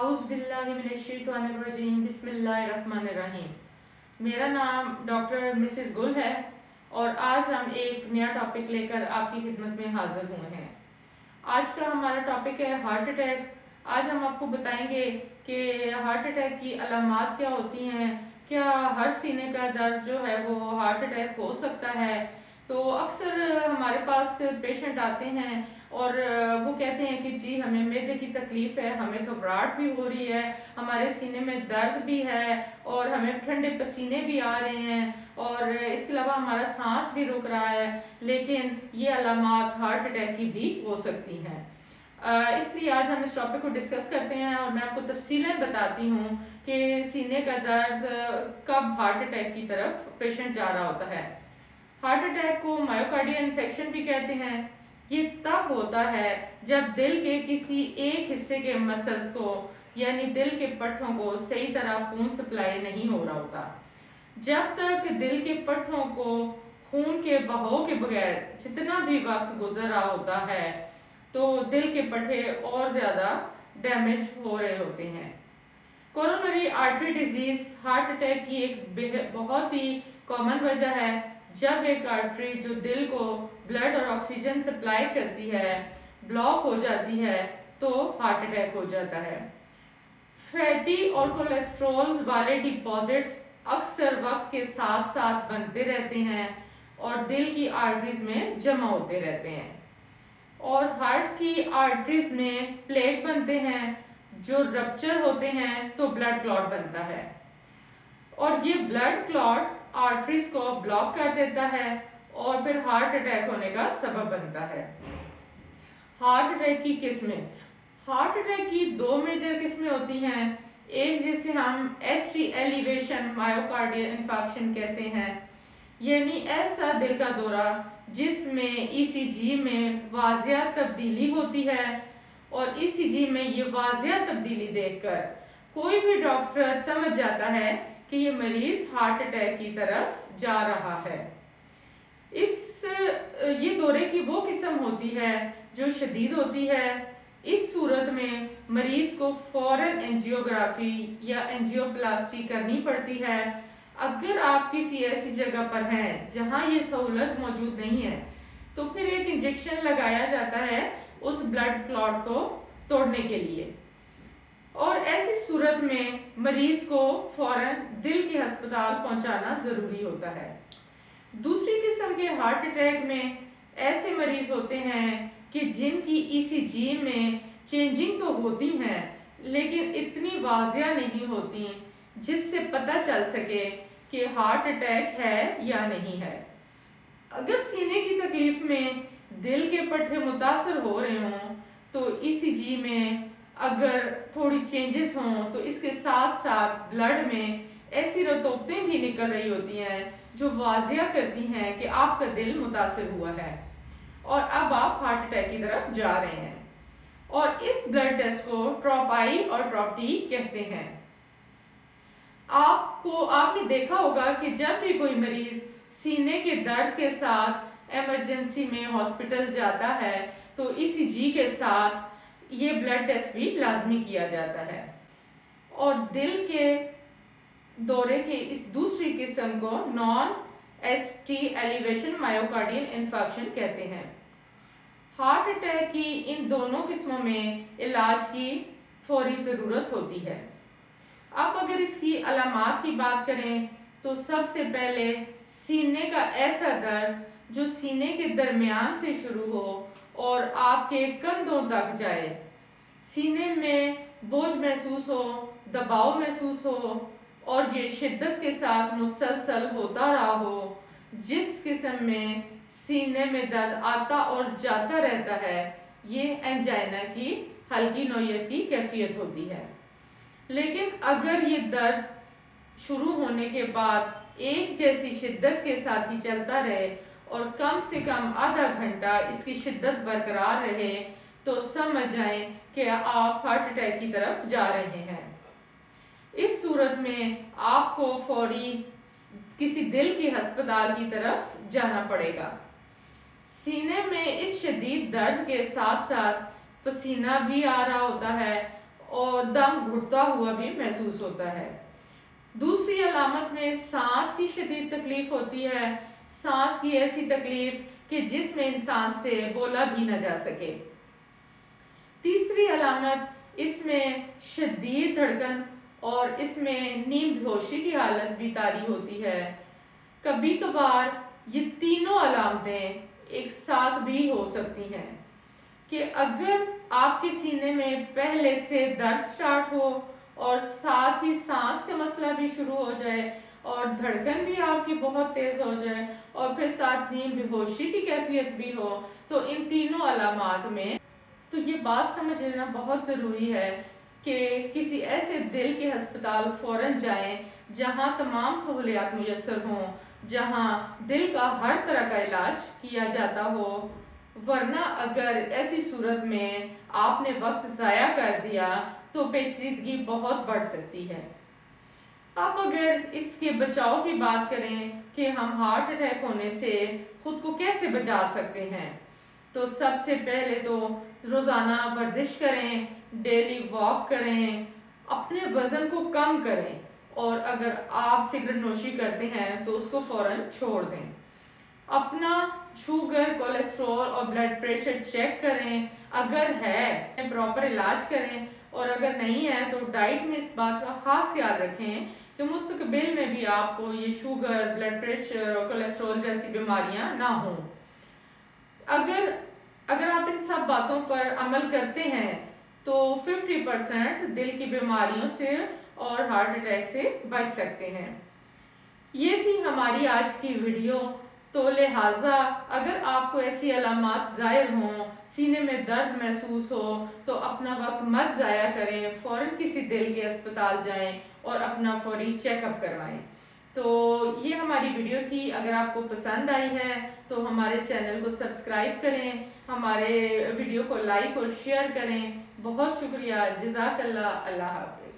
आउज़ुबिल्लाहिमिनश्शैतानिर्रजीम बिस्मिल्लाहिर्रहमानिर्रहीम। मेरा नाम डॉक्टर मिसेस गुल है और आज हम एक नया टॉपिक लेकर आपकी खिदमत में हाजिर हुए हैं। आज का हमारा टॉपिक है हार्ट अटैक। आज हम आपको बताएंगे कि हार्ट अटैक की अलामात क्या होती हैं, क्या हर सीने का दर्द जो है वो हार्ट अटैक हो सकता है। तो अक्सर हमारे पास पेशेंट आते हैं और वो कहते हैं कि जी हमें मैदे की तकलीफ़ है, हमें घबराहट भी हो रही है, हमारे सीने में दर्द भी है और हमें ठंडे पसीने भी आ रहे हैं और इसके अलावा हमारा सांस भी रुक रहा है, लेकिन ये अलामात हार्ट अटैक की भी हो सकती हैं। इसलिए आज हम इस टॉपिक को डिस्कस करते हैं और मैं आपको तफसीलें बताती हूँ कि सीने का दर्द कब हार्ट अटैक की तरफ पेशेंट जा रहा होता है। हार्ट अटैक को मायोकार्डियल इन्फेक्शन भी कहते हैं। ये तब होता है जब दिल के किसी एक हिस्से के मसल्स को यानी दिल के पट्टों को सही तरह खून सप्लाई नहीं हो रहा होता। जब तक दिल के पट्टों को खून के बहाव के बगैर जितना भी वक्त गुजर रहा होता है तो दिल के पट्टे और ज़्यादा डैमेज हो रहे होते हैं। Coronary artery disease heart attack की एक बहुत ही कॉमन वजह है। जब एक आर्टरी जो दिल को ब्लड और ऑक्सीजन सप्लाई करती है ब्लॉक हो जाती है तो हार्ट अटैक हो जाता है। फैटी और कोलेस्ट्रॉल वाले डिपॉजिट्स अक्सर वक्त के साथ साथ बनते रहते हैं और दिल की आर्टरीज में जमा होते रहते हैं और हार्ट की आर्टरीज में प्लेक बनते हैं। जो रप्चर होते हैं तो ब्लड क्लॉट बनता है और ये ब्लड क्लॉट आर्टरीज को ब्लॉक कर देता है और फिर हार्ट अटैक होने का सबब बनता है। हार्ट अटैक की किस्में, हार्ट अटैक की दो मेजर किस्में होती हैं। एक जिसे हम एसटी एलिवेशन मायोकार्डियल इन्फार्क्शन कहते हैं, यानी ऐसा दिल का दौरा जिसमें ईसीजी में वाजिया तब्दीली होती है और ईसीजी में ये वाजिया तब्दीली देखकर कोई भी डॉक्टर समझ जाता है कि ये मरीज हार्ट अटैक की तरफ जा रहा है। ये दौरे की वो किस्म होती है जो शदीद होती है। इस सूरत में मरीज को फौरन एंजियोग्राफी या एंजियोप्लास्टी करनी पड़ती है। अगर आप किसी ऐसी जगह पर हैं जहां ये सहूलत मौजूद नहीं है तो फिर एक इंजेक्शन लगाया जाता है उस ब्लड क्लॉट को तोड़ने के लिए और ऐसी सूरत में मरीज को फौरन दिल के अस्पताल पहुंचाना जरूरी होता है। दूसरी किस्म के हार्ट अटैक में ऐसे मरीज होते हैं कि जिनकी ईसीजी में चेंजिंग तो होती हैं लेकिन इतनी वाजिया नहीं होती जिससे पता चल सके कि हार्ट अटैक है या नहीं है। अगर सीने की तकलीफ में दिल के पट्टे मुतासर हो रहे हों तो ईसीजी में अगर थोड़ी चेंजेस हों तो इसके साथ साथ ब्लड में ऐसी रतौतें भी निकल रही होती हैं जो वाजिया करती हैं कि आपका दिल मुतासर हुआ है और अब आप हार्ट अटैक की तरफ जा रहे हैं और इस ब्लड टेस्ट को ट्रॉप आई और ट्रॉप टी कहते हैं। आपने देखा होगा कि जब भी कोई मरीज सीने के दर्द के साथ इमरजेंसी में हॉस्पिटल जाता है तो ईसीजी के साथ ये ब्लड टेस्ट भी लाजमी किया जाता है और दिल के दौरे की इस दूसरी किस्म को non ST elevation myocardial infarction कहते हैं। हार्ट अटैक की इन दोनों किस्मों में इलाज की फौरी ज़रूरत होती है। अब अगर इसकी अलामात की बात करें तो सबसे पहले सीने का ऐसा दर्द जो सीने के दरमियान से शुरू हो और आपके कंधों तक जाए, सीने में बोझ महसूस हो, दबाव महसूस हो और ये शिद्दत के साथ मुसलसल होता रहा हो, जिस किस्म में सीने में दर्द आता और जाता रहता है, ये एंजाइना की हल्की नौयत की कैफियत होती है। लेकिन अगर ये दर्द शुरू होने के बाद एक जैसी शिद्दत के साथ ही चलता रहे और कम से कम आधा घंटा इसकी शिद्दत बरकरार रहे तो समझ जाएं कि आप हार्ट अटैक की तरफ जा रहे हैं। इस सूरत में आपको फौरी किसी दिल के अस्पताल की तरफ जाना पड़ेगा। सीने में इस शदीद दर्द के साथ साथ पसीना भी आ रहा होता है और दम घुटता हुआ भी महसूस होता है। दूसरी अलामत में सांस की शदीद तकलीफ होती है, सांस की ऐसी तकलीफ कि जिसमें इंसान से बोला भी न जा सके। तीसरी अलामत, इसमें शदीद धड़कन और इसमें नींद बेहोशी की हालत भी तारी होती है। कभी कभार ये तीनों अलामतें एक साथ भी हो सकती हैं कि अगर आपके सीने में पहले से दर्द स्टार्ट हो और साथ ही सांस का मसला भी शुरू हो जाए और धड़कन भी आपकी बहुत तेज़ हो जाए और फिर साथ नींद बेहोशी की कैफियत भी हो, तो इन तीनों अलामात में तो ये बात समझ लेना बहुत ज़रूरी है कि किसी ऐसे दिल के अस्पताल फ़ौरन जाएं जहां तमाम सहूलियात मुयस्सर हों, जहां दिल का हर तरह का इलाज किया जाता हो। वरना अगर ऐसी सूरत में आपने वक्त ज़ाया कर दिया तो पेचीदगी बहुत बढ़ सकती है। अब अगर इसके बचाव की बात करें कि हम हार्ट अटैक होने से खुद को कैसे बचा सकते हैं, तो सबसे पहले तो रोज़ाना वर्जिश करें, डेली वॉक करें, अपने वज़न को कम करें और अगर आप सिगरेट नोशी करते हैं तो उसको फ़ौरन छोड़ दें। अपना शुगर, कोलेस्ट्रॉल और ब्लड प्रेशर चेक करें, अगर है प्रॉपर इलाज करें और अगर नहीं है तो डाइट में इस बात का ख़ास ख्याल रखें कि मुस्तकबिल में भी आपको ये शुगर, ब्लड प्रेशर और कोलेस्ट्रॉल जैसी बीमारियां ना हों। अगर आप इन सब बातों पर अमल करते हैं तो 50% दिल की बीमारियों से और हार्ट अटैक से बच सकते हैं। ये थी हमारी आज की वीडियो। तो लिहाजा अगर आपको ऐसी अलामात ज़ाहिर हों, सीने में दर्द महसूस हो, तो अपना वक्त मत ज़ाया करें, फ़ौरन किसी दिल के अस्पताल जाएं और अपना फौरी चेकअप करवाएं। तो ये हमारी वीडियो थी। अगर आपको पसंद आई है तो हमारे चैनल को सब्सक्राइब करें, हमारे वीडियो को लाइक और शेयर करें। बहुत शुक्रिया। जज़ाकल्लाह। अल्लाह हाफ़िज़।